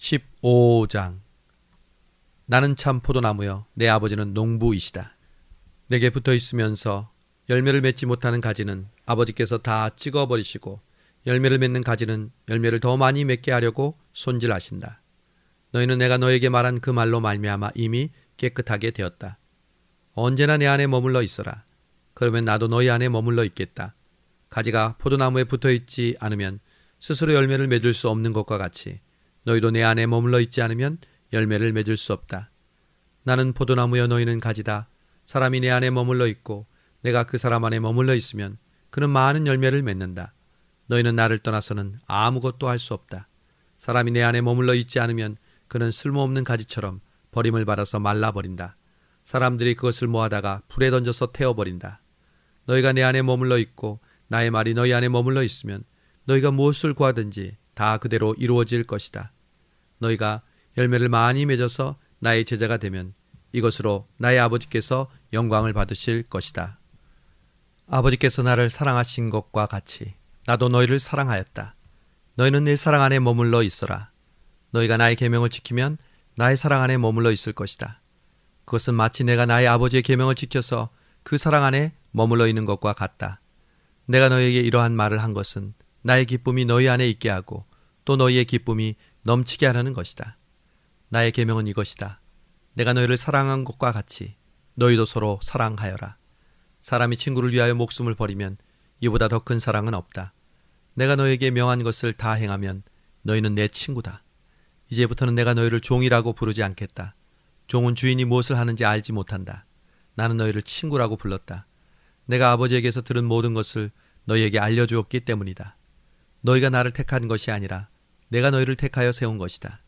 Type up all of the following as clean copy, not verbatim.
15장. 나는 참 포도나무여 내 아버지는 농부이시다. 내게 붙어 있으면서 열매를 맺지 못하는 가지는 아버지께서 다 찍어버리시고 열매를 맺는 가지는 열매를 더 많이 맺게 하려고 손질하신다. 너희는 내가 너에게 말한 그 말로 말미암아 이미 깨끗하게 되었다. 언제나 내 안에 머물러 있어라. 그러면 나도 너희 안에 머물러 있겠다. 가지가 포도나무에 붙어 있지 않으면 스스로 열매를 맺을 수 없는 것과 같이 너희도 내 안에 머물러 있지 않으면 열매를 맺을 수 없다. 나는 포도나무여 너희는 가지다. 사람이 내 안에 머물러 있고 내가 그 사람 안에 머물러 있으면 그는 많은 열매를 맺는다. 너희는 나를 떠나서는 아무것도 할 수 없다. 사람이 내 안에 머물러 있지 않으면 그는 쓸모없는 가지처럼 버림을 받아서 말라버린다. 사람들이 그것을 모아다가 불에 던져서 태워버린다. 너희가 내 안에 머물러 있고 나의 말이 너희 안에 머물러 있으면 너희가 무엇을 구하든지 다 그대로 이루어질 것이다. 너희가 열매를 많이 맺어서 나의 제자가 되면 이것으로 나의 아버지께서 영광을 받으실 것이다. 아버지께서 나를 사랑하신 것과 같이 나도 너희를 사랑하였다. 너희는 내 사랑 안에 머물러 있어라. 너희가 나의 계명을 지키면 나의 사랑 안에 머물러 있을 것이다. 그것은 마치 내가 나의 아버지의 계명을 지켜서 그 사랑 안에 머물러 있는 것과 같다. 내가 너희에게 이러한 말을 한 것은 나의 기쁨이 너희 안에 있게 하고 또 너희의 기쁨이 넘치게 하려는 것이다. 나의 계명은 이것이다. 내가 너희를 사랑한 것과 같이 너희도 서로 사랑하여라. 사람이 친구를 위하여 목숨을 버리면 이보다 더 큰 사랑은 없다. 내가 너희에게 명한 것을 다 행하면 너희는 내 친구다. 이제부터는 내가 너희를 종이라고 부르지 않겠다. 종은 주인이 무엇을 하는지 알지 못한다. 나는 너희를 친구라고 불렀다. 내가 아버지에게서 들은 모든 것을 너희에게 알려주었기 때문이다. 너희가 나를 택한 것이 아니라 내가 너희를 택하여 세운 것이다.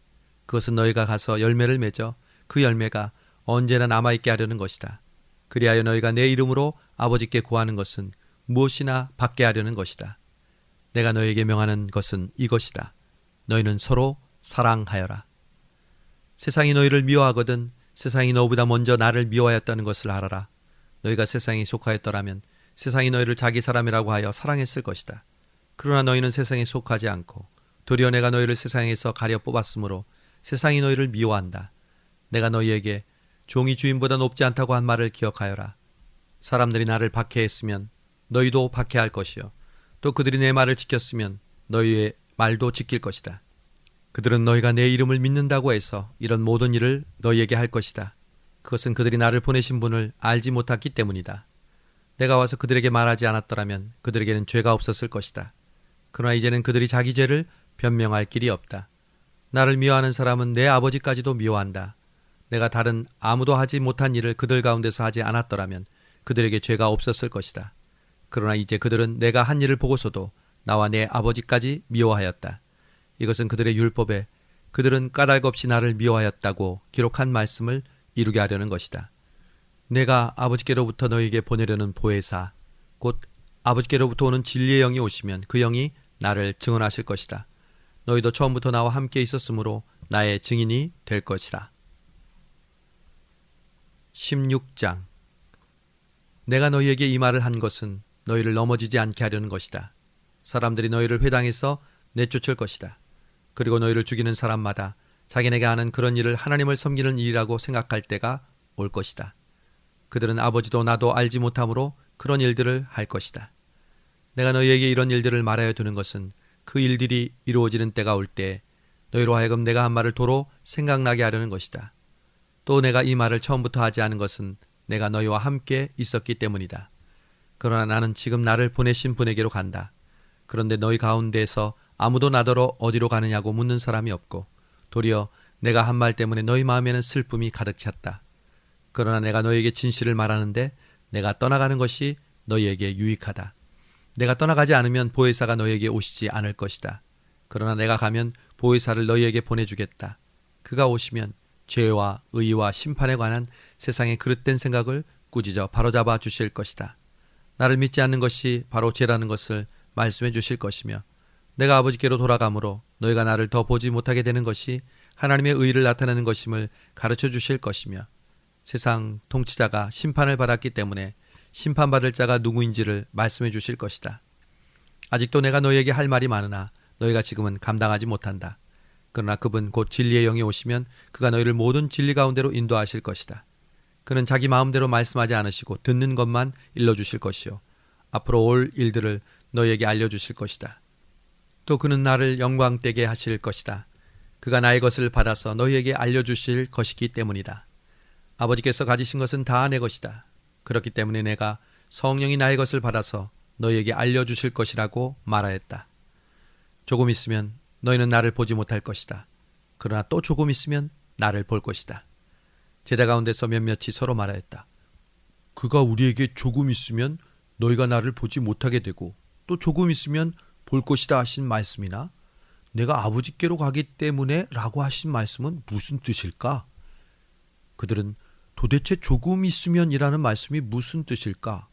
그것은 너희가 가서 열매를 맺어 그 열매가 언제나 남아있게 하려는 것이다. 그리하여 너희가 내 이름으로 아버지께 구하는 것은 무엇이나 받게 하려는 것이다. 내가 너희에게 명하는 것은 이것이다. 너희는 서로 사랑하여라. 세상이 너희를 미워하거든 세상이 너보다 먼저 나를 미워하였다는 것을 알아라. 너희가 세상에 속하였더라면 세상이 너희를 자기 사람이라고 하여 사랑했을 것이다. 그러나 너희는 세상에 속하지 않고 도리어 내가 너희를 세상에서 가려 뽑았으므로 세상이 너희를 미워한다. 내가 너희에게 종이 주인보다 높지 않다고 한 말을 기억하여라. 사람들이 나를 박해했으면 너희도 박해할 것이요 또 그들이 내 말을 지켰으면 너희의 말도 지킬 것이다. 그들은 너희가 내 이름을 믿는다고 해서 이런 모든 일을 너희에게 할 것이다. 그것은 그들이 나를 보내신 분을 알지 못했기 때문이다. 내가 와서 그들에게 말하지 않았더라면 그들에게는 죄가 없었을 것이다. 그러나 이제는 그들이 자기 죄를 변명할 길이 없다. 나를 미워하는 사람은 내 아버지까지도 미워한다. 내가 다른 아무도 하지 못한 일을 그들 가운데서 하지 않았더라면 그들에게 죄가 없었을 것이다. 그러나 이제 그들은 내가 한 일을 보고서도 나와 내 아버지까지 미워하였다. 이것은 그들의 율법에 그들은 까닭 없이 나를 미워하였다고 기록한 말씀을 이루게 하려는 것이다. 내가 아버지께로부터 너희에게 보내려는 보혜사 곧 아버지께로부터 오는 진리의 영이 오시면 그 영이 나를 증언하실 것이다. 너희도 처음부터 나와 함께 있었으므로 나의 증인이 될 것이다. 16장. 내가 너희에게 이 말을 한 것은 너희를 넘어지지 않게 하려는 것이다. 사람들이 너희를 회당에서 내쫓을 것이다. 그리고 너희를 죽이는 사람마다 자기네가 하는 그런 일을 하나님을 섬기는 일이라고 생각할 때가 올 것이다. 그들은 아버지도 나도 알지 못하므로 그런 일들을 할 것이다. 내가 너희에게 이런 일들을 말하여 두는 것은 그 일들이 이루어지는 때가 올 때 너희로 하여금 내가 한 말을 도로 생각나게 하려는 것이다. 또 내가 이 말을 처음부터 하지 않은 것은 내가 너희와 함께 있었기 때문이다. 그러나 나는 지금 나를 보내신 분에게로 간다. 그런데 너희 가운데에서 아무도 나더러 어디로 가느냐고 묻는 사람이 없고 도리어 내가 한 말 때문에 너희 마음에는 슬픔이 가득 찼다. 그러나 내가 너희에게 진실을 말하는데 내가 떠나가는 것이 너희에게 유익하다. 내가 떠나가지 않으면 보혜사가 너희에게 오시지 않을 것이다. 그러나 내가 가면 보혜사를 너희에게 보내주겠다. 그가 오시면 죄와 의와 심판에 관한 세상의 그릇된 생각을 꾸짖어 바로잡아 주실 것이다. 나를 믿지 않는 것이 바로 죄라는 것을 말씀해 주실 것이며 내가 아버지께로 돌아가므로 너희가 나를 더 보지 못하게 되는 것이 하나님의 의를 나타내는 것임을 가르쳐 주실 것이며 세상 통치자가 심판을 받았기 때문에 심판받을 자가 누구인지를 말씀해 주실 것이다. 아직도 내가 너희에게 할 말이 많으나 너희가 지금은 감당하지 못한다. 그러나 그분 곧 진리의 영이 오시면 그가 너희를 모든 진리 가운데로 인도하실 것이다. 그는 자기 마음대로 말씀하지 않으시고 듣는 것만 일러주실 것이요 앞으로 올 일들을 너희에게 알려주실 것이다. 또 그는 나를 영광되게 하실 것이다. 그가 나의 것을 받아서 너희에게 알려주실 것이기 때문이다. 아버지께서 가지신 것은 다 내 것이다. 그렇기 때문에 내가 성령이 나의 것을 받아서 너희에게 알려주실 것이라고 말하였다. 조금 있으면 너희는 나를 보지 못할 것이다. 그러나 또 조금 있으면 나를 볼 것이다. 제자 가운데서 몇몇이 서로 말하였다. 그가 우리에게 조금 있으면 너희가 나를 보지 못하게 되고 또 조금 있으면 볼 것이다 하신 말씀이나 내가 아버지께로 가기 때문에 라고 하신 말씀은 무슨 뜻일까? 그들은 도대체 조금 있으면 이라는 말씀이 무슨 뜻일까?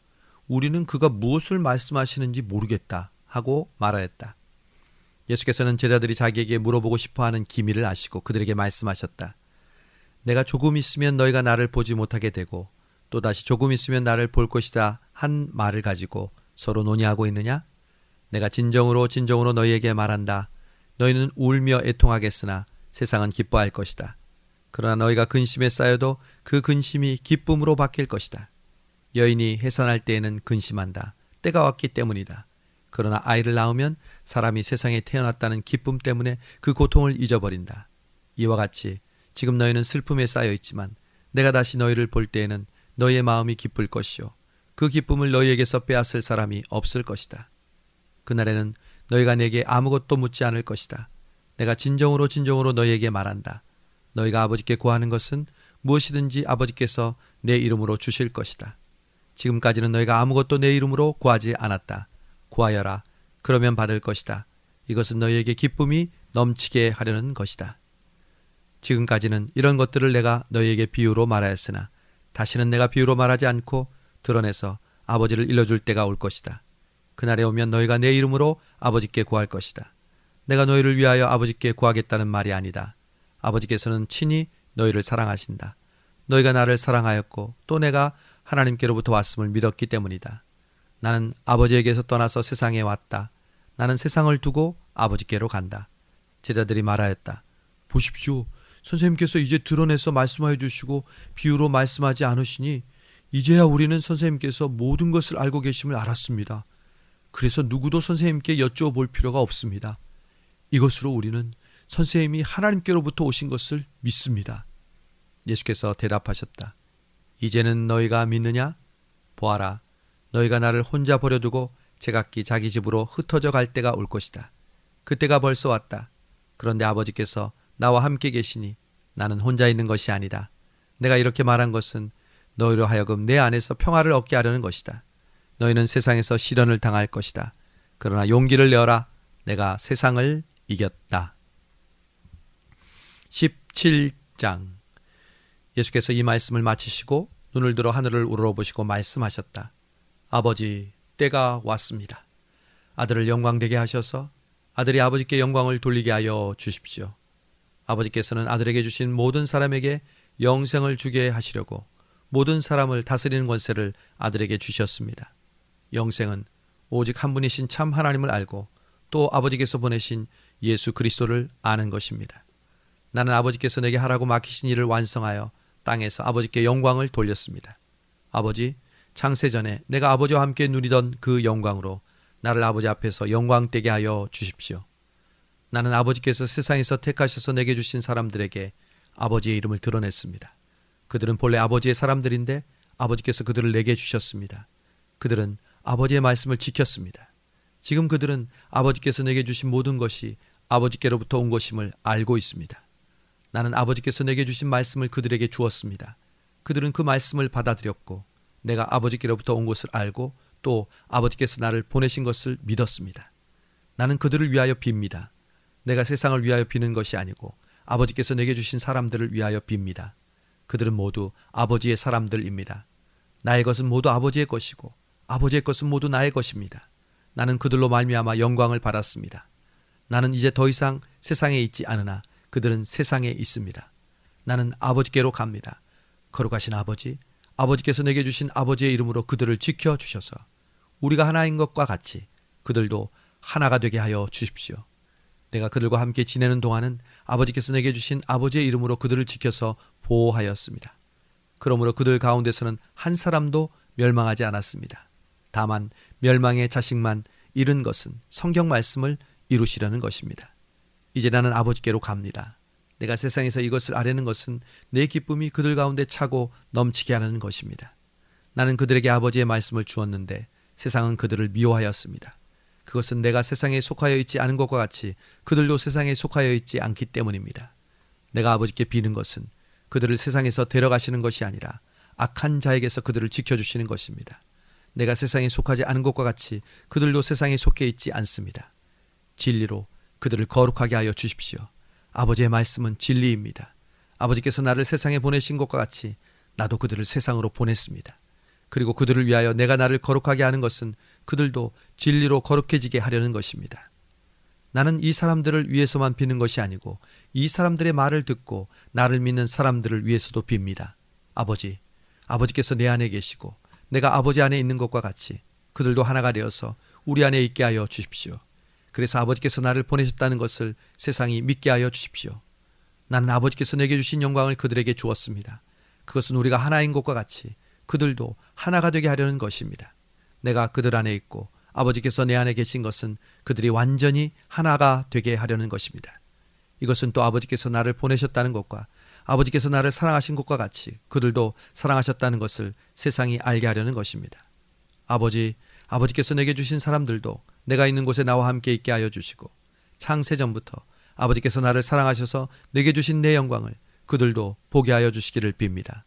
우리는 그가 무엇을 말씀하시는지 모르겠다 하고 말하였다. 예수께서는 제자들이 자기에게 물어보고 싶어하는 기미를 아시고 그들에게 말씀하셨다. 내가 조금 있으면 너희가 나를 보지 못하게 되고 또다시 조금 있으면 나를 볼 것이다 한 말을 가지고 서로 논의하고 있느냐? 내가 진정으로 너희에게 말한다. 너희는 울며 애통하겠으나 세상은 기뻐할 것이다. 그러나 너희가 근심에 쌓여도 그 근심이 기쁨으로 바뀔 것이다. 여인이 해산할 때에는 근심한다. 때가 왔기 때문이다. 그러나 아이를 낳으면 사람이 세상에 태어났다는 기쁨 때문에 그 고통을 잊어버린다. 이와 같이 지금 너희는 슬픔에 쌓여 있지만 내가 다시 너희를 볼 때에는 너희의 마음이 기쁠 것이요 그 기쁨을 너희에게서 빼앗을 사람이 없을 것이다. 그날에는 너희가 내게 아무것도 묻지 않을 것이다. 내가 진정으로 너희에게 말한다. 너희가 아버지께 구하는 것은 무엇이든지 아버지께서 내 이름으로 주실 것이다. 지금까지는 너희가 아무것도 내 이름으로 구하지 않았다. 구하여라. 그러면 받을 것이다. 이것은 너희에게 기쁨이 넘치게 하려는 것이다. 지금까지는 이런 것들을 내가 너희에게 비유로 말하였으나 다시는 내가 비유로 말하지 않고 드러내서 아버지를 일러줄 때가 올 것이다. 그날에 오면 너희가 내 이름으로 아버지께 구할 것이다. 내가 너희를 위하여 아버지께 구하겠다는 말이 아니다. 아버지께서는 친히 너희를 사랑하신다. 너희가 나를 사랑하였고 또 내가 하나님께로부터 왔음을 믿었기 때문이다. 나는 아버지에게서 떠나서 세상에 왔다. 나는 세상을 두고 아버지께로 간다. 제자들이 말하였다. 보십시오. 선생님께서 이제 드러내서 말씀하여 주시고 비유로 말씀하지 않으시니 이제야 우리는 선생님께서 모든 것을 알고 계심을 알았습니다. 그래서 누구도 선생님께 여쭈어볼 필요가 없습니다. 이것으로 우리는 선생님이 하나님께로부터 오신 것을 믿습니다. 예수께서 대답하셨다. 이제는 너희가 믿느냐? 보아라. 너희가 나를 혼자 버려두고 제각기 자기 집으로 흩어져 갈 때가 올 것이다. 그때가 벌써 왔다. 그런데 아버지께서 나와 함께 계시니 나는 혼자 있는 것이 아니다. 내가 이렇게 말한 것은 너희로 하여금 내 안에서 평화를 얻게 하려는 것이다. 너희는 세상에서 시련을 당할 것이다. 그러나 용기를 내어라. 내가 세상을 이겼다. 17장. 예수께서 이 말씀을 마치시고 눈을 들어 하늘을 우러러보시고 말씀하셨다. 아버지, 때가 왔습니다. 아들을 영광되게 하셔서 아들이 아버지께 영광을 돌리게 하여 주십시오. 아버지께서는 아들에게 주신 모든 사람에게 영생을 주게 하시려고 모든 사람을 다스리는 권세를 아들에게 주셨습니다. 영생은 오직 한 분이신 참 하나님을 알고 또 아버지께서 보내신 예수 그리스도를 아는 것입니다. 나는 아버지께서 내게 하라고 맡기신 일을 완성하여 땅에서 아버지께 영광을 돌렸습니다. 아버지, 창세전에 내가 아버지와 함께 누리던 그 영광으로 나를 아버지 앞에서 영광되게 하여 주십시오. 나는 아버지께서 세상에서 택하셔서 내게 주신 사람들에게 아버지의 이름을 드러냈습니다. 그들은 본래 아버지의 사람들인데 아버지께서 그들을 내게 주셨습니다. 그들은 아버지의 말씀을 지켰습니다. 지금 그들은 아버지께서 내게 주신 모든 것이 아버지께로부터 온 것임을 알고 있습니다. 나는 아버지께서 내게 주신 말씀을 그들에게 주었습니다. 그들은 그 말씀을 받아들였고 내가 아버지께로부터 온 것을 알고 또 아버지께서 나를 보내신 것을 믿었습니다. 나는 그들을 위하여 빕니다. 내가 세상을 위하여 비는 것이 아니고 아버지께서 내게 주신 사람들을 위하여 빕니다. 그들은 모두 아버지의 사람들입니다. 나의 것은 모두 아버지의 것이고 아버지의 것은 모두 나의 것입니다. 나는 그들로 말미암아 영광을 받았습니다. 나는 이제 더 이상 세상에 있지 않으나 그들은 세상에 있습니다. 나는 아버지께로 갑니다. 거룩하신 아버지, 아버지께서 내게 주신 아버지의 이름으로 그들을 지켜주셔서 우리가 하나인 것과 같이 그들도 하나가 되게 하여 주십시오. 내가 그들과 함께 지내는 동안은 아버지께서 내게 주신 아버지의 이름으로 그들을 지켜서 보호하였습니다. 그러므로 그들 가운데서는 한 사람도 멸망하지 않았습니다. 다만 멸망의 자식만 잃은 것은 성경 말씀을 이루시려는 것입니다. 이제 나는 아버지께로 갑니다. 내가 세상에서 이것을 아뢰는 것은 내 기쁨이 그들 가운데 차고 넘치게 하는 것입니다. 나는 그들에게 아버지의 말씀을 주었는데 세상은 그들을 미워하였습니다. 그것은 내가 세상에 속하여 있지 않은 것과 같이 그들도 세상에 속하여 있지 않기 때문입니다. 내가 아버지께 비는 것은 그들을 세상에서 데려가시는 것이 아니라 악한 자에게서 그들을 지켜주시는 것입니다. 내가 세상에 속하지 않은 것과 같이 그들도 세상에 속해 있지 않습니다. 진리로 그들을 거룩하게 하여 주십시오. 아버지의 말씀은 진리입니다. 아버지께서 나를 세상에 보내신 것과 같이 나도 그들을 세상으로 보냈습니다. 그리고 그들을 위하여 내가 나를 거룩하게 하는 것은 그들도 진리로 거룩해지게 하려는 것입니다. 나는 이 사람들을 위해서만 비는 것이 아니고 이 사람들의 말을 듣고 나를 믿는 사람들을 위해서도 빕니다. 아버지께서 내 안에 계시고 내가 아버지 안에 있는 것과 같이 그들도 하나가 되어서 우리 안에 있게 하여 주십시오. 그래서 아버지께서 나를 보내셨다는 것을 세상이 믿게 하여 주십시오. 나는 아버지께서 내게 주신 영광을 그들에게 주었습니다. 그것은 우리가 하나인 것과 같이 그들도 하나가 되게 하려는 것입니다. 내가 그들 안에 있고 아버지께서 내 안에 계신 것은 그들이 완전히 하나가 되게 하려는 것입니다. 이것은 또 아버지께서 나를 보내셨다는 것과 아버지께서 나를 사랑하신 것과 같이 그들도 사랑하셨다는 것을 세상이 알게 하려는 것입니다. 아버지께서 내게 주신 사람들도 내가 있는 곳에 나와 함께 있게 하여 주시고 창세전부터 아버지께서 나를 사랑하셔서 내게 주신 내 영광을 그들도 보게 하여 주시기를 빕니다.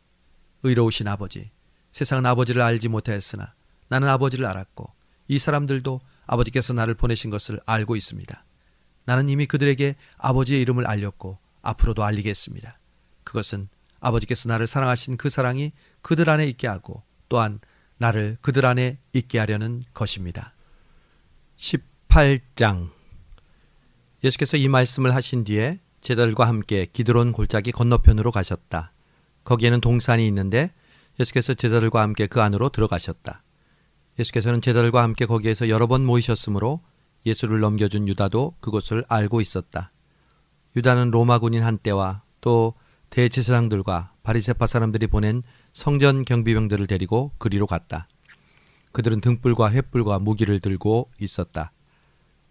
의로우신 아버지, 세상은 아버지를 알지 못하였으나 나는 아버지를 알았고 이 사람들도 아버지께서 나를 보내신 것을 알고 있습니다. 나는 이미 그들에게 아버지의 이름을 알렸고 앞으로도 알리겠습니다. 그것은 아버지께서 나를 사랑하신 그 사랑이 그들 안에 있게 하고 또한 나를 그들 안에 있게 하려는 것입니다. 18장. 예수께서 이 말씀을 하신 뒤에 제자들과 함께 기드론 골짜기 건너편으로 가셨다. 거기에는 동산이 있는데 예수께서 제자들과 함께 그 안으로 들어가셨다. 예수께서는 제자들과 함께 거기에서 여러 번 모이셨으므로 예수를 넘겨준 유다도 그것을 알고 있었다. 유다는 로마 군인 한때와 또 대제사장들과 바리새파 사람들이 보낸 성전 경비병들을 데리고 그리로 갔다. 그들은 등불과 횃불과 무기를 들고 있었다.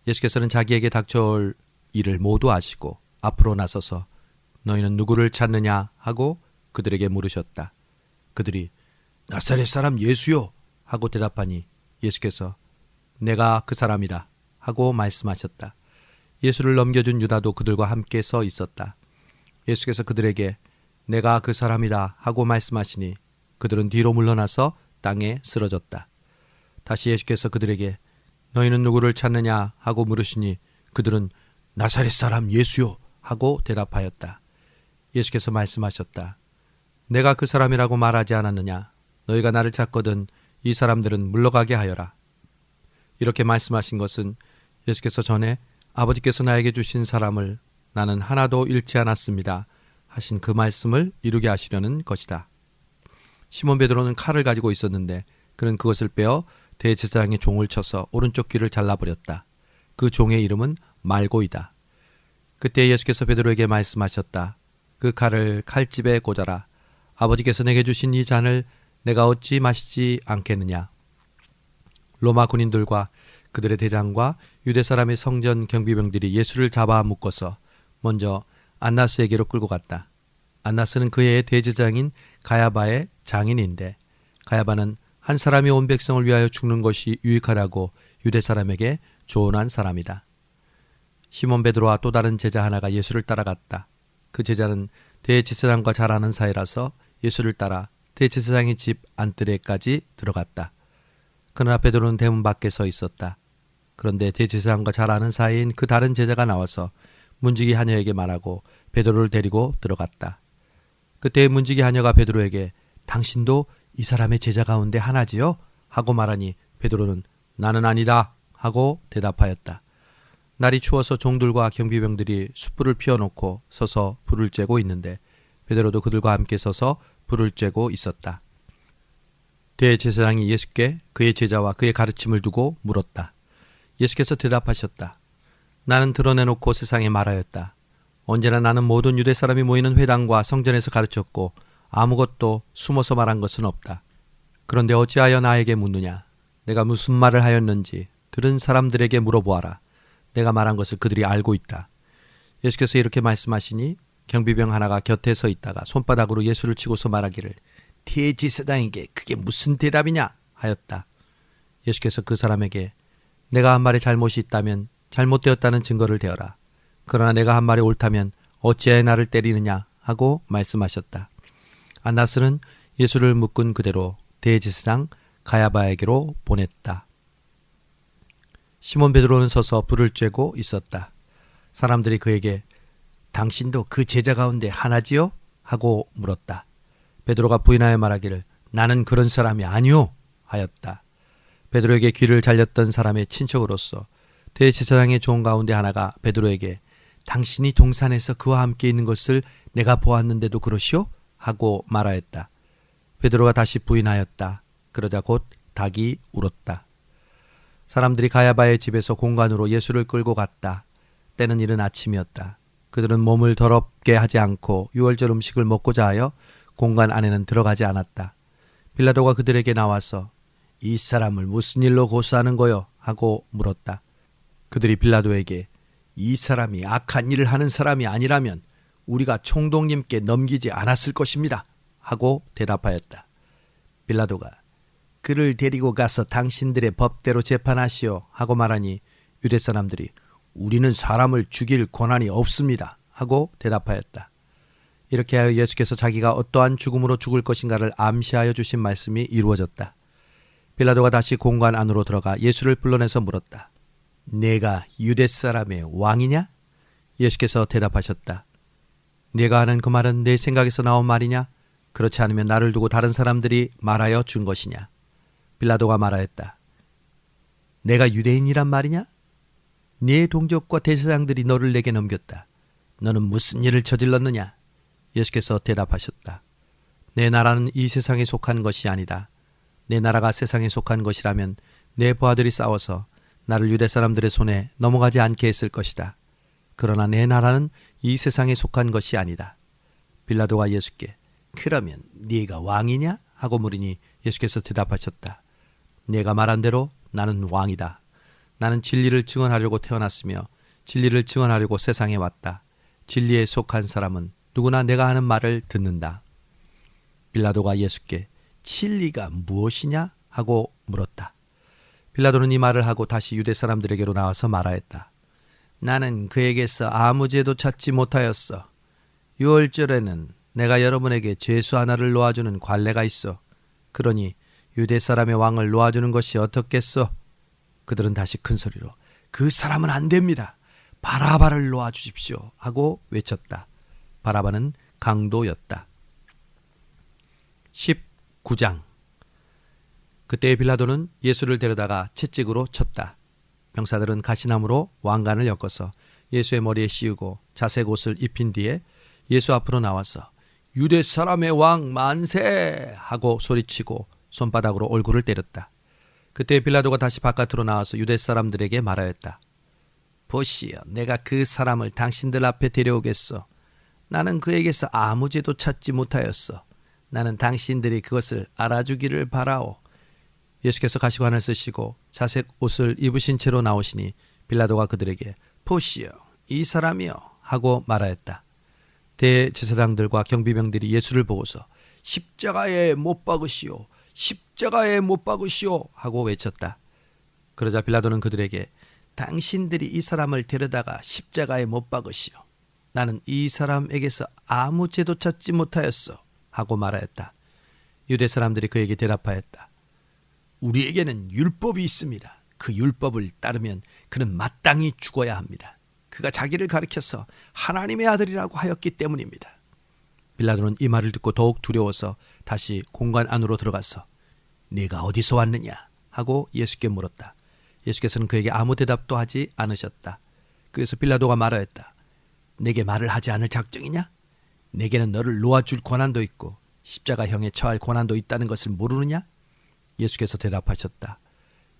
예수께서는 자기에게 닥쳐올 일을 모두 아시고 앞으로 나서서 너희는 누구를 찾느냐 하고 그들에게 물으셨다. 그들이 나사렛 사람 예수요 하고 대답하니 예수께서 내가 그 사람이다 하고 말씀하셨다. 예수를 넘겨준 유다도 그들과 함께 서 있었다. 예수께서 그들에게 내가 그 사람이다 하고 말씀하시니 그들은 뒤로 물러나서 땅에 쓰러졌다. 다시 예수께서 그들에게 너희는 누구를 찾느냐 하고 물으시니 그들은 나사렛 사람 예수요 하고 대답하였다. 예수께서 말씀하셨다. 내가 그 사람이라고 말하지 않았느냐? 너희가 나를 찾거든 이 사람들은 물러가게 하여라. 이렇게 말씀하신 것은 예수께서 전에 아버지께서 나에게 주신 사람을 나는 하나도 잃지 않았습니다 하신 그 말씀을 이루게 하시려는 것이다. 시몬 베드로는 칼을 가지고 있었는데 그는 그것을 빼어 대제사장의 종을 쳐서 오른쪽 귀를 잘라버렸다. 그 종의 이름은 말고이다. 그때 예수께서 베드로에게 말씀하셨다. 그 칼을 칼집에 꽂아라. 아버지께서 내게 주신 이 잔을 내가 어찌 마시지 않겠느냐. 로마 군인들과 그들의 대장과 유대 사람의 성전 경비병들이 예수를 잡아 묶어서 먼저 안나스에게로 끌고 갔다. 안나스는 그 해의 대제사장인 가야바의 장인인데 가야바는 한 사람이 온 백성을 위하여 죽는 것이 유익하다고 유대 사람에게 조언한 사람이다. 시몬 베드로와 또 다른 제자 하나가 예수를 따라갔다. 그 제자는 대제사장과 잘 아는 사이라서 예수를 따라 대제사장의 집 안뜰에까지 들어갔다. 그러나 베드로는 대문 밖에 서 있었다. 그런데 대제사장과 잘 아는 사이인 그 다른 제자가 나와서 문지기 하녀에게 말하고 베드로를 데리고 들어갔다. 그때 문지기 하녀가 베드로에게 당신도 이 사람의 제자 가운데 하나지요? 하고 말하니 베드로는 나는 아니다 하고 대답하였다. 날이 추워서 종들과 경비병들이 숯불을 피워놓고 서서 불을 쬐고 있는데 베드로도 그들과 함께 서서 불을 쬐고 있었다. 대제사장이 예수께 그의 제자와 그의 가르침을 두고 물었다. 예수께서 대답하셨다. 나는 드러내놓고 세상에 말하였다. 언제나 나는 모든 유대 사람이 모이는 회당과 성전에서 가르쳤고 아무것도 숨어서 말한 것은 없다. 그런데 어찌하여 나에게 묻느냐? 내가 무슨 말을 하였는지 들은 사람들에게 물어보아라. 내가 말한 것을 그들이 알고 있다. 예수께서 이렇게 말씀하시니 경비병 하나가 곁에 서 있다가 손바닥으로 예수를 치고서 말하기를 대제사장에게 그게 무슨 대답이냐 하였다. 예수께서 그 사람에게 내가 한 말에 잘못이 있다면 잘못되었다는 증거를 대어라. 그러나 내가 한 말이 옳다면 어찌하여 나를 때리느냐 하고 말씀하셨다. 안나스는 예수를 묶은 그대로 대제사장 가야바에게로 보냈다. 시몬 베드로는 서서 불을 쬐고 있었다. 사람들이 그에게 당신도 그 제자 가운데 하나지요? 하고 물었다. 베드로가 부인하여 말하기를 나는 그런 사람이 아니오 하였다. 베드로에게 귀를 잘렸던 사람의 친척으로서 대제사장의 종 가운데 하나가 베드로에게 당신이 동산에서 그와 함께 있는 것을 내가 보았는데도 그러시오? 하고 말하였다. 베드로가 다시 부인하였다. 그러자 곧 닭이 울었다. 사람들이 가야바의 집에서 공관으로 예수를 끌고 갔다. 때는 이른 아침이었다. 그들은 몸을 더럽게 하지 않고 유월절 음식을 먹고자 하여 공관 안에는 들어가지 않았다. 빌라도가 그들에게 나와서 이 사람을 무슨 일로 고소하는 거요? 하고 물었다. 그들이 빌라도에게 이 사람이 악한 일을 하는 사람이 아니라면 우리가 총독님께 넘기지 않았을 것입니다. 하고 대답하였다. 빌라도가 그를 데리고 가서 당신들의 법대로 재판하시오 하고 말하니 유대 사람들이 우리는 사람을 죽일 권한이 없습니다. 하고 대답하였다. 이렇게 하여 예수께서 자기가 어떠한 죽음으로 죽을 것인가를 암시하여 주신 말씀이 이루어졌다. 빌라도가 다시 공관 안으로 들어가 예수를 불러내서 물었다. 내가 유대 사람의 왕이냐? 예수께서 대답하셨다. 네가 하는 그 말은 내 생각에서 나온 말이냐? 그렇지 않으면 나를 두고 다른 사람들이 말하여 준 것이냐? 빌라도가 말하였다. 내가 유대인이란 말이냐? 네 동족과 대제사장들이 너를 내게 넘겼다. 너는 무슨 일을 저질렀느냐? 예수께서 대답하셨다. 내 나라는 이 세상에 속한 것이 아니다. 내 나라가 세상에 속한 것이라면 내 부하들이 싸워서 나를 유대 사람들의 손에 넘어가지 않게 했을 것이다. 그러나 내 나라는 이 세상에 속한 것이 아니다. 빌라도가 예수께 그러면 네가 왕이냐? 하고 물으니 예수께서 대답하셨다. 네가 말한 대로 나는 왕이다. 나는 진리를 증언하려고 태어났으며 진리를 증언하려고 세상에 왔다. 진리에 속한 사람은 누구나 내가 하는 말을 듣는다. 빌라도가 예수께 진리가 무엇이냐? 하고 물었다. 빌라도는 이 말을 하고 다시 유대 사람들에게로 나와서 말하였다. 나는 그에게서 아무 죄도 찾지 못하였어. 유월절에는 내가 여러분에게 죄수 하나를 놓아주는 관례가 있어. 그러니 유대 사람의 왕을 놓아주는 것이 어떻겠어? 그들은 다시 큰 소리로 그 사람은 안 됩니다. 바라바를 놓아주십시오 하고 외쳤다. 바라바는 강도였다. 19장. 그때 빌라도는 예수를 데려다가 채찍으로 쳤다. 병사들은 가시나무로 왕관을 엮어서 예수의 머리에 씌우고 자색 옷을 입힌 뒤에 예수 앞으로 나와서 유대 사람의 왕 만세 하고 소리치고 손바닥으로 얼굴을 때렸다. 그때 빌라도가 다시 바깥으로 나와서 유대 사람들에게 말하였다. 보시오, 내가 그 사람을 당신들 앞에 데려오겠소. 나는 그에게서 아무 죄도 찾지 못하였어. 나는 당신들이 그것을 알아주기를 바라오. 예수께서 가시관을 쓰시고 자색 옷을 입으신 채로 나오시니 빌라도가 그들에게 보시오, 이 사람이요 하고 말하였다. 대제사장들과 경비병들이 예수를 보고서 십자가에 못 박으시오, 십자가에 못 박으시오 하고 외쳤다. 그러자 빌라도는 그들에게 당신들이 이 사람을 데려다가 십자가에 못 박으시오. 나는 이 사람에게서 아무 죄도 찾지 못하였어 하고 말하였다. 유대 사람들이 그에게 대답하였다. 우리에게는 율법이 있습니다. 그 율법을 따르면 그는 마땅히 죽어야 합니다. 그가 자기를 가리켜서 하나님의 아들이라고 하였기 때문입니다. 빌라도는 이 말을 듣고 더욱 두려워서 다시 공관 안으로 들어가서 네가 어디서 왔느냐 하고 예수께 물었다. 예수께서는 그에게 아무 대답도 하지 않으셨다. 그래서 빌라도가 말하였다. 내게 말을 하지 않을 작정이냐? 내게는 너를 놓아줄 권한도 있고 십자가형에 처할 권한도 있다는 것을 모르느냐? 예수께서 대답하셨다.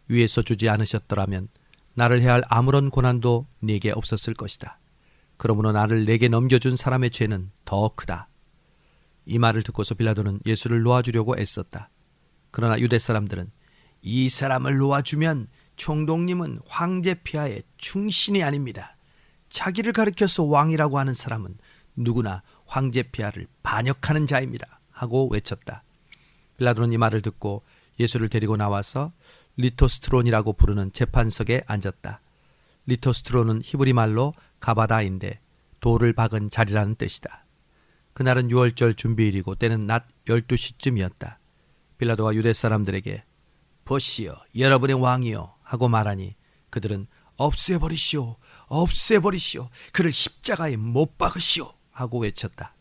위에서 주지 않으셨더라면 나를 해할 아무런 고난도 네게 없었을 것이다. 그러므로 나를 내게 넘겨준 사람의 죄는 더 크다. 이 말을 듣고서 빌라도는 예수를 놓아주려고 애썼다. 그러나 유대 사람들은 이 사람을 놓아주면 총독님은 황제 폐하의 충신이 아닙니다. 자기를 가리켜서 왕이라고 하는 사람은 누구나 황제 폐하를 반역하는 자입니다. 하고 외쳤다. 빌라도는 이 말을 듣고 예수를 데리고 나와서 리토스트론이라고 부르는 재판석에 앉았다. 리토스트론은 히브리 말로 가바다인데 돌을 박은 자리라는 뜻이다. 그날은 6월절 준비일이고 때는 낮 12시쯤이었다. 빌라도가 유대 사람들에게 보시오, 여러분의 왕이요 하고 말하니 그들은 없애버리시오, 없애버리시오, 그를 십자가에 못 박으시오 하고 외쳤다.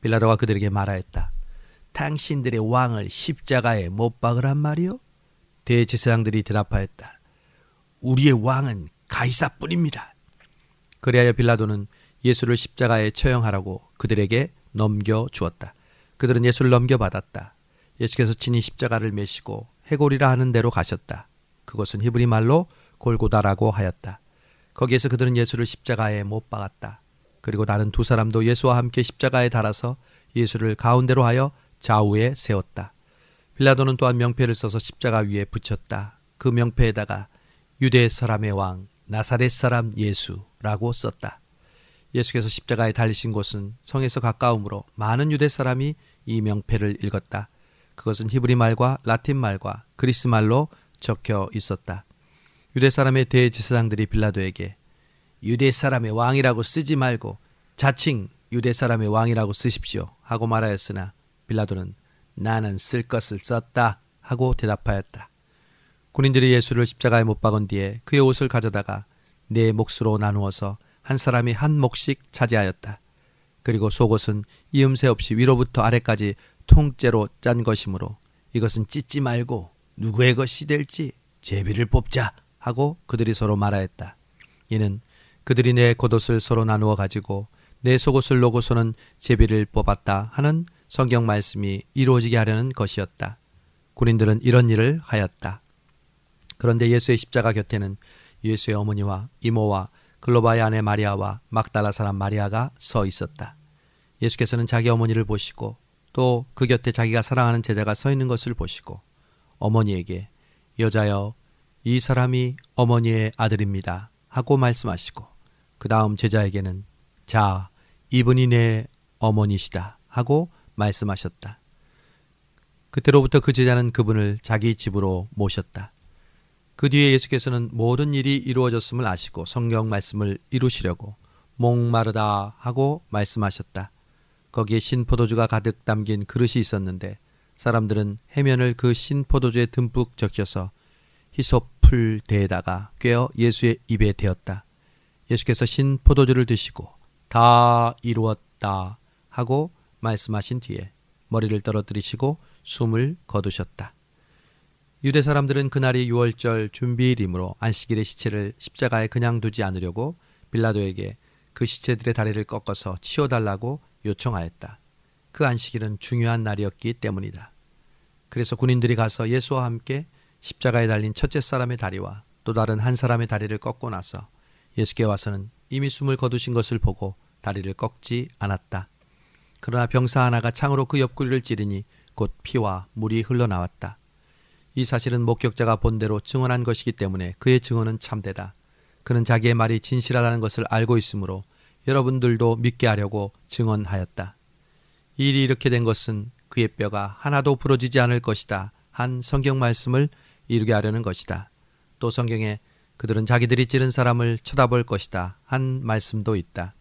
빌라도가 그들에게 말하였다. 당신들의 왕을 십자가에 못 박으란 말이요? 대제사장들이 대답하였다. 우리의 왕은 가이사뿐입니다. 그리하여 빌라도는 예수를 십자가에 처형하라고 그들에게 넘겨주었다. 그들은 예수를 넘겨받았다. 예수께서 친히 십자가를 메시고 해골이라 하는 데로 가셨다. 그것은 히브리 말로 골고다라고 하였다. 거기에서 그들은 예수를 십자가에 못 박았다. 그리고 다른 두 사람도 예수와 함께 십자가에 달아서 예수를 가운데로 하여 좌우에 세웠다. 빌라도는 또한 명패를 써서 십자가 위에 붙였다. 그 명패에다가 유대 사람의 왕 나사렛 사람 예수라고 썼다. 예수께서 십자가에 달리신 곳은 성에서 가까우므로 많은 유대 사람이 이 명패를 읽었다. 그것은 히브리 말과 라틴 말과 그리스 말로 적혀 있었다. 유대 사람의 대제사장들이 빌라도에게 유대 사람의 왕이라고 쓰지 말고 자칭 유대 사람의 왕이라고 쓰십시오 하고 말하였으나 빌라도는 나는 쓸 것을 썼다 하고 대답하였다. 군인들이 예수를 십자가에 못 박은 뒤에 그의 옷을 가져다가 네 몫으로 나누어서 한 사람이 한 몫씩 차지하였다. 그리고 속옷은 이음새 없이 위로부터 아래까지 통째로 짠 것이므로 이것은 찢지 말고 누구의 것이 될지 제비를 뽑자 하고 그들이 서로 말하였다. 이는 그들이 내 겉옷을 서로 나누어 가지고 내 속옷을 놓고서는 제비를 뽑았다 하는 성경 말씀이 이루어지게 하려는 것이었다. 군인들은 이런 일을 하였다. 그런데 예수의 십자가 곁에는 예수의 어머니와 이모와 글로바의 아내 마리아와 막달라 사람 마리아가 서 있었다. 예수께서는 자기 어머니를 보시고 또 그 곁에 자기가 사랑하는 제자가 서 있는 것을 보시고 어머니에게 여자여 이 사람이 어머니의 아들입니다 하고 말씀하시고 그 다음 제자에게는 자 이분이 내 어머니시다 하고 말씀하셨다. 그때로부터 그 제자는 그분을 자기 집으로 모셨다. 그 뒤에 예수께서는 모든 일이 이루어졌음을 아시고 성경 말씀을 이루시려고 목마르다 하고 말씀하셨다. 거기에 신포도주가 가득 담긴 그릇이 있었는데 사람들은 해면을 그 신포도주에 듬뿍 적셔서 히소풀 대에다가 꿰어 예수의 입에 대었다. 예수께서 신포도주를 드시고 다 이루었다 하고 말씀하신 뒤에 머리를 떨어뜨리시고 숨을 거두셨다. 유대 사람들은 그날이 6월절 준비일이므로 안식일의 시체를 십자가에 그냥 두지 않으려고 빌라도에게 그 시체들의 다리를 꺾어서 치워달라고 요청하였다. 그 안식일은 중요한 날이었기 때문이다. 그래서 군인들이 가서 예수와 함께 십자가에 달린 첫째 사람의 다리와 또 다른 한 사람의 다리를 꺾고 나서 예수께 와서는 이미 숨을 거두신 것을 보고 다리를 꺾지 않았다. 그러나 병사 하나가 창으로 그 옆구리를 찌르니 곧 피와 물이 흘러나왔다. 이 사실은 목격자가 본대로 증언한 것이기 때문에 그의 증언은 참되다. 그는 자기의 말이 진실하다는 것을 알고 있으므로 여러분들도 믿게 하려고 증언하였다. 이 일이 이렇게 된 것은 그의 뼈가 하나도 부러지지 않을 것이다 한 성경 말씀을 이루게 하려는 것이다. 또 성경에 그들은 자기들이 찌른 사람을 쳐다볼 것이다 한 말씀도 있다.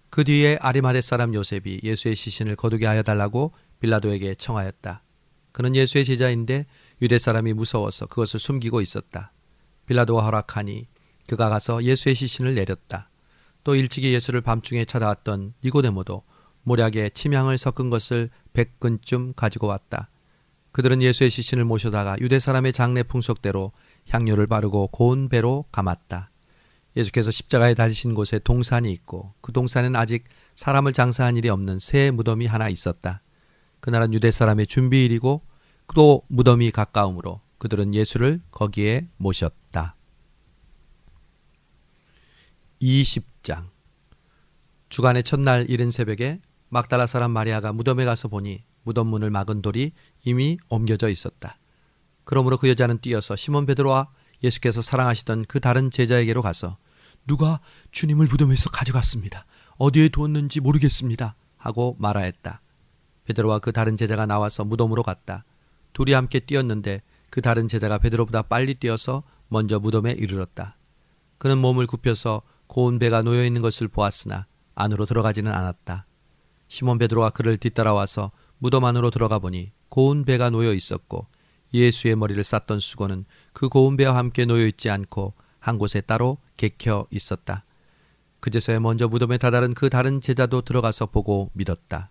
그 뒤에 아리마대 사람 요셉이 예수의 시신을 거두게 하여 달라고 빌라도에게 청하였다. 그는 예수의 제자인데 유대 사람이 무서워서 그것을 숨기고 있었다. 빌라도가 허락하니 그가 가서 예수의 시신을 내렸다. 또 일찍이 예수를 밤중에 찾아왔던 니고데모도 모략에 침향을 섞은 것을 100근쯤 가지고 왔다. 그들은 예수의 시신을 모셔다가 유대 사람의 장례 풍속대로 향료를 바르고 고운 배로 감았다. 예수께서 십자가에 달리신 곳에 동산이 있고 그 동산에는 아직 사람을 장사한 일이 없는 새 무덤이 하나 있었다. 그날은 유대 사람의 준비일이고 또 무덤이 가까우므로 그들은 예수를 거기에 모셨다. 20장 주간의 첫날 이른 새벽에 막달라 사람 마리아가 무덤에 가서 보니 무덤 문을 막은 돌이 이미 옮겨져 있었다. 그러므로 그 여자는 뛰어서 시몬 베드로와 예수께서 사랑하시던 그 다른 제자에게로 가서 누가 주님을 무덤에서 가져갔습니다. 어디에 두었는지 모르겠습니다. 하고 말하였다. 베드로와 그 다른 제자가 나와서 무덤으로 갔다. 둘이 함께 뛰었는데 그 다른 제자가 베드로보다 빨리 뛰어서 먼저 무덤에 이르렀다. 그는 몸을 굽혀서 고운 배가 놓여 있는 것을 보았으나 안으로 들어가지는 않았다. 시몬 베드로가 그를 뒤따라와서 무덤 안으로 들어가 보니 고운 배가 놓여 있었고 예수의 머리를 쌌던 수건은 그 고운 배와 함께 놓여 있지 않고 한 곳에 따로 개켜 있었다. 그제서야 먼저 무덤에 다다른 그 다른 제자도 들어가서 보고 믿었다.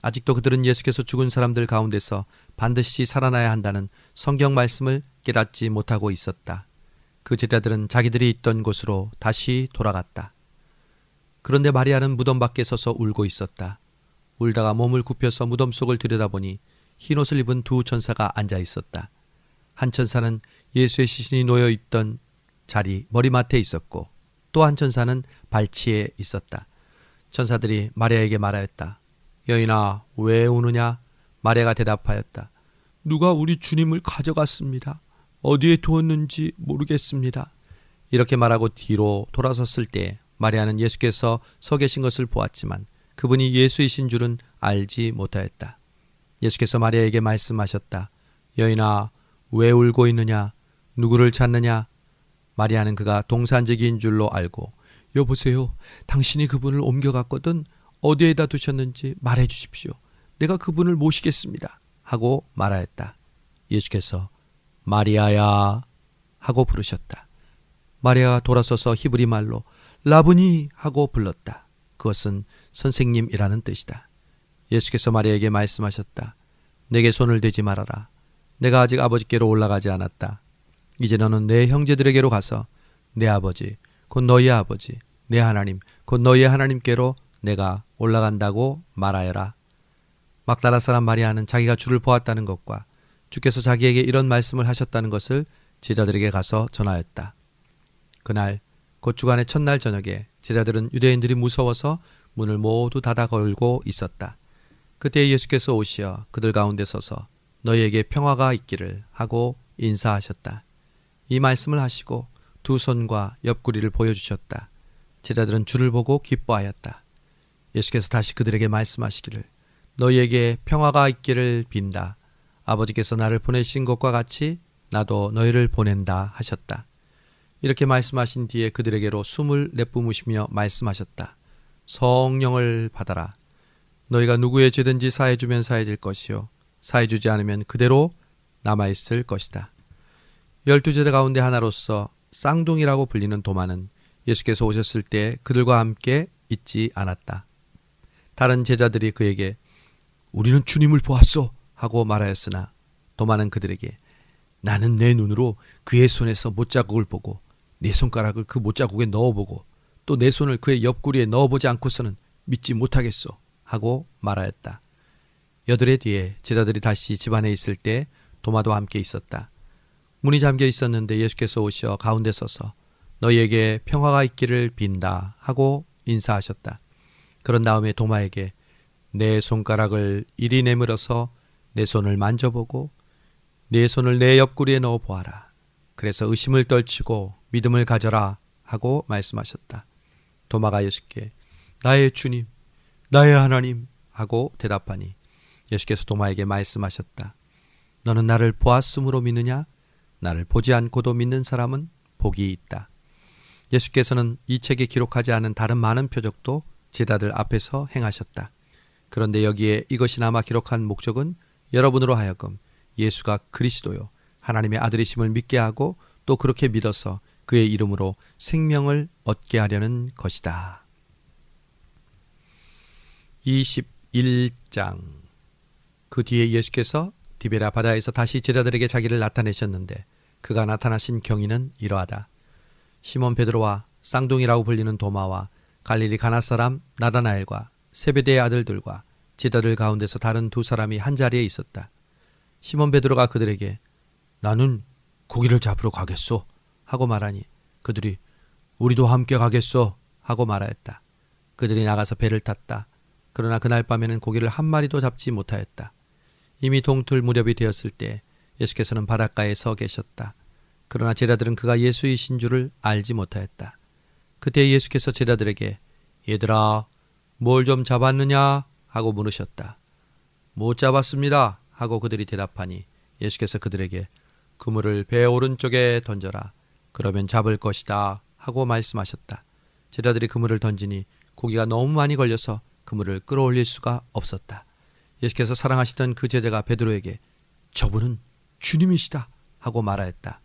아직도 그들은 예수께서 죽은 사람들 가운데서 반드시 살아나야 한다는 성경 말씀을 깨닫지 못하고 있었다. 그 제자들은 자기들이 있던 곳으로 다시 돌아갔다. 그런데 마리아는 무덤 밖에 서서 울고 있었다. 울다가 몸을 굽혀서 무덤 속을 들여다보니 흰옷을 입은 두 천사가 앉아 있었다. 한 천사는 예수의 시신이 놓여 있던 자리 머리맡에 있었고 또 한 천사는 발치에 있었다. 천사들이 마리아에게 말하였다. 여인아, 왜 우느냐? 마리아가 대답하였다. 누가 우리 주님을 가져갔습니다. 어디에 두었는지 모르겠습니다. 이렇게 말하고 뒤로 돌아섰을 때 마리아는 예수께서 서 계신 것을 보았지만 그분이 예수이신 줄은 알지 못하였다. 예수께서 마리아에게 말씀하셨다. 여인아, 왜 울고 있느냐? 누구를 찾느냐? 마리아는 그가 동산직인 줄로 알고 여보세요. 당신이 그분을 옮겨갔거든 어디에다 두셨는지 말해 주십시오. 내가 그분을 모시겠습니다. 하고 말하였다. 예수께서 마리아야 하고 부르셨다. 마리아가 돌아서서 히브리 말로 라부니 하고 불렀다. 그것은 선생님이라는 뜻이다. 예수께서 마리아에게 말씀하셨다. 내게 손을 대지 말아라. 내가 아직 아버지께로 올라가지 않았다. 이제 너는 내 형제들에게로 가서 내 아버지 곧 너희의 아버지 내 하나님 곧 너희의 하나님께로 내가 올라간다고 말하여라. 막달라 사람 마리아는 자기가 주를 보았다는 것과 주께서 자기에게 이런 말씀을 하셨다는 것을 제자들에게 가서 전하였다. 그날 곧 주간의 첫날 저녁에 제자들은 유대인들이 무서워서 문을 모두 닫아 걸고 있었다. 그때 예수께서 오시어 그들 가운데 서서 너희에게 평화가 있기를 하고 인사하셨다. 이 말씀을 하시고 두 손과 옆구리를 보여주셨다. 제자들은 주를 보고 기뻐하였다. 예수께서 다시 그들에게 말씀하시기를 너희에게 평화가 있기를 빈다. 아버지께서 나를 보내신 것과 같이 나도 너희를 보낸다 하셨다. 이렇게 말씀하신 뒤에 그들에게로 숨을 내뿜으시며 말씀하셨다. 성령을 받아라. 너희가 누구의 죄든지 사해주면 사해질 것이요 사해주지 않으면 그대로 남아있을 것이다. 12제자 가운데 하나로서 쌍둥이라고 불리는 도마는 예수께서 오셨을 때 그들과 함께 있지 않았다. 다른 제자들이 그에게 우리는 주님을 보았소 하고 말하였으나 도마는 그들에게 나는 내 눈으로 그의 손에서 못자국을 보고 내 손가락을 그 못자국에 넣어보고 또 내 손을 그의 옆구리에 넣어보지 않고서는 믿지 못하겠소 하고 말하였다. 여드레 뒤에 제자들이 다시 집안에 있을 때 도마도 함께 있었다. 문이 잠겨 있었는데 예수께서 오셔 가운데 서서 너희에게 평화가 있기를 빈다 하고 인사하셨다. 그런 다음에 도마에게 내 손가락을 이리 내밀어서 내 손을 만져보고 내 손을 내 옆구리에 넣어 보아라. 그래서 의심을 떨치고 믿음을 가져라 하고 말씀하셨다. 도마가 예수께 나의 주님, 나의 하나님 하고 대답하니 예수께서 도마에게 말씀하셨다. 너는 나를 보았으므로 믿느냐? 나를 보지 않고도 믿는 사람은 복이 있다. 예수께서는 이 책에 기록하지 않은 다른 많은 표적도 제자들 앞에서 행하셨다. 그런데 여기에 이것이 남아 기록한 목적은 여러분으로 하여금 예수가 그리스도요 하나님의 아들이심을 믿게 하고 또 그렇게 믿어서 그의 이름으로 생명을 얻게 하려는 것이다. 21장. 그 뒤에 예수께서 디베랴 바다에서 다시 제자들에게 자기를 나타내셨는데 그가 나타나신 경위는 이러하다. 시몬 베드로와 쌍둥이라고 불리는 도마와 갈릴리 가나 사람 나다나엘과 세베대의 아들들과 제자들 가운데서 다른 두 사람이 한자리에 있었다. 시몬 베드로가 그들에게 나는 고기를 잡으러 가겠소 하고 말하니 그들이 우리도 함께 가겠소 하고 말하였다. 그들이 나가서 배를 탔다. 그러나 그날 밤에는 고기를 한 마리도 잡지 못하였다. 이미 동틀 무렵이 되었을 때 예수께서는 바닷가에 서 계셨다. 그러나 제자들은 그가 예수이신 줄을 알지 못하였다. 그때 예수께서 제자들에게 얘들아 뭘 좀 잡았느냐 하고 물으셨다. 못 잡았습니다 하고 그들이 대답하니 예수께서 그들에게 그물을 배 오른쪽에 던져라. 그러면 잡을 것이다 하고 말씀하셨다. 제자들이 그물을 던지니 고기가 너무 많이 걸려서 그물을 끌어올릴 수가 없었다. 예수께서 사랑하시던 그 제자가 베드로에게 저분은 주님이시다 하고 말하였다.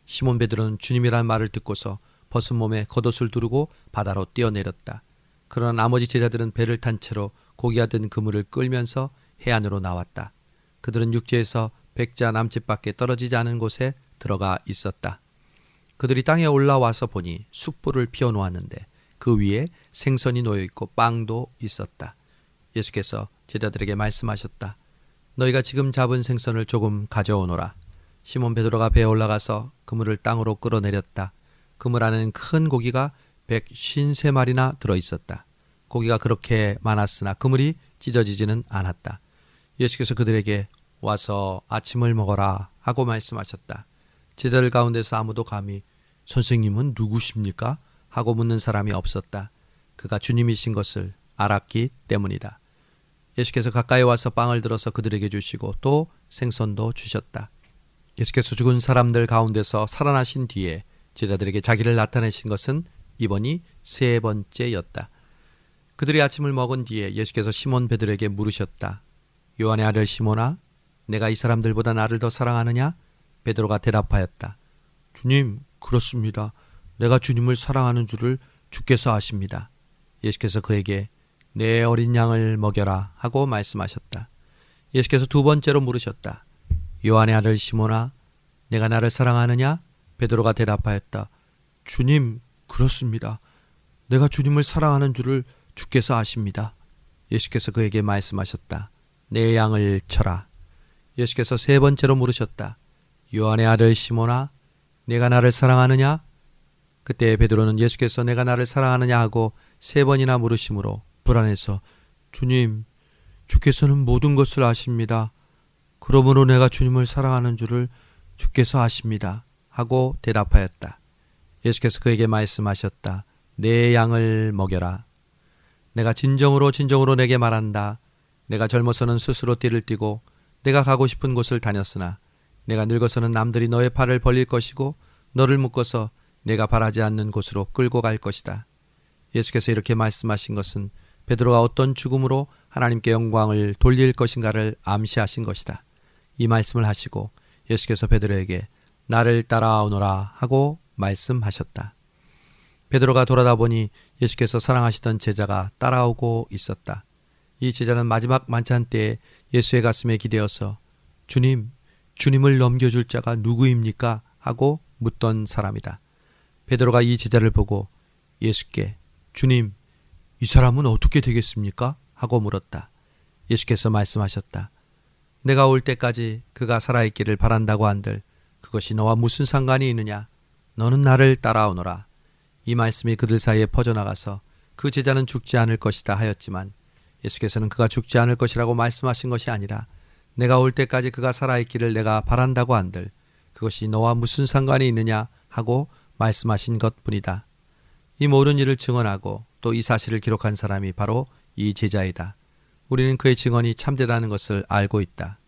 시몬 베드로는 주님이란 말을 듣고서 벗은 몸에 겉옷을 두르고 바다로 뛰어내렸다. 그러나 나머지 제자들은 배를 탄 채로 고기가 든 그물을 끌면서 해안으로 나왔다. 그들은 육지에서 백자 남짓밖에 떨어지지 않은 곳에 들어가 있었다. 그들이 땅에 올라와서 보니 숯불을 피워놓았는데 그 위에 생선이 놓여있고 빵도 있었다. 예수께서 제자들에게 말씀하셨다. 너희가 지금 잡은 생선을 조금 가져오너라. 시몬 베드로가 배에 올라가서 그물을 땅으로 끌어내렸다. 그물 안에는 큰 고기가 153마리나 들어있었다. 고기가 그렇게 많았으나 그물이 찢어지지는 않았다. 예수께서 그들에게 와서 아침을 먹어라 하고 말씀하셨다. 제자들 가운데서 아무도 감히 선생님은 누구십니까? 하고 묻는 사람이 없었다. 그가 주님이신 것을 알았기 때문이다. 예수께서 가까이 와서 빵을 들어서 그들에게 주시고 또 생선도 주셨다. 예수께서 죽은 사람들 가운데서 살아나신 뒤에 제자들에게 자기를 나타내신 것은 이번이 세 번째였다. 그들이 아침을 먹은 뒤에 예수께서 시몬 베드로에게 물으셨다. 요한의 아들 시몬아, 내가 이 사람들보다 나를 더 사랑하느냐? 베드로가 대답하였다. 주님, 그렇습니다. 내가 주님을 사랑하는 줄을 주께서 아십니다. 예수께서 그에게 내 어린 양을 먹여라 하고 말씀하셨다. 예수께서 두 번째로 물으셨다. 요한의 아들 시몬아, 내가 나를 사랑하느냐? 베드로가 대답하였다. 주님, 그렇습니다. 내가 주님을 사랑하는 줄을 주께서 아십니다. 예수께서 그에게 말씀하셨다. 내 양을 쳐라. 예수께서 세 번째로 물으셨다. 요한의 아들 시몬아, 내가 나를 사랑하느냐? 그때 베드로는 예수께서 내가 나를 사랑하느냐 하고 세 번이나 물으심으로 불안해서 주님, 주께서는 모든 것을 아십니다. 그러므로 내가 주님을 사랑하는 줄을 주께서 아십니다. 하고 대답하였다. 예수께서 그에게 말씀하셨다. 내 양을 먹여라. 내가 진정으로 내게 말한다. 내가 젊어서는 스스로 띠를 띠고 내가 가고 싶은 곳을 다녔으나 내가 늙어서는 남들이 너의 팔을 벌릴 것이고 너를 묶어서 내가 바라지 않는 곳으로 끌고 갈 것이다. 예수께서 이렇게 말씀하신 것은 베드로가 어떤 죽음으로 하나님께 영광을 돌릴 것인가를 암시하신 것이다. 이 말씀을 하시고 예수께서 베드로에게 나를 따라오너라 하고 말씀하셨다. 베드로가 돌아다 보니 예수께서 사랑하시던 제자가 따라오고 있었다. 이 제자는 마지막 만찬 때에 예수의 가슴에 기대어서 주님을 넘겨줄 자가 누구입니까? 하고 묻던 사람이다. 베드로가 이 제자를 보고 예수께 주님, 이 사람은 어떻게 되겠습니까? 하고 물었다. 예수께서 말씀하셨다. 내가 올 때까지 그가 살아있기를 바란다고 한들 그것이 너와 무슨 상관이 있느냐? 너는 나를 따라오너라. 이 말씀이 그들 사이에 퍼져나가서 그 제자는 죽지 않을 것이다 하였지만 예수께서는 그가 죽지 않을 것이라고 말씀하신 것이 아니라 내가 올 때까지 그가 살아있기를 내가 바란다고 한들 그것이 너와 무슨 상관이 있느냐 하고 말씀하신 것뿐이다. 이 모든 일을 증언하고 또 이 사실을 기록한 사람이 바로 이 제자이다. 우리는 그의 증언이 참되다는 것을 알고 있다.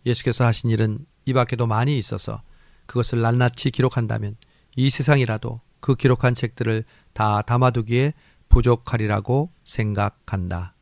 예수께서 하신 일은 이 밖에도 많이 있어서 그것을 낱낱이 기록한다면 이 세상이라도 그 기록한 책들을 다 담아두기에 부족하리라고 생각한다.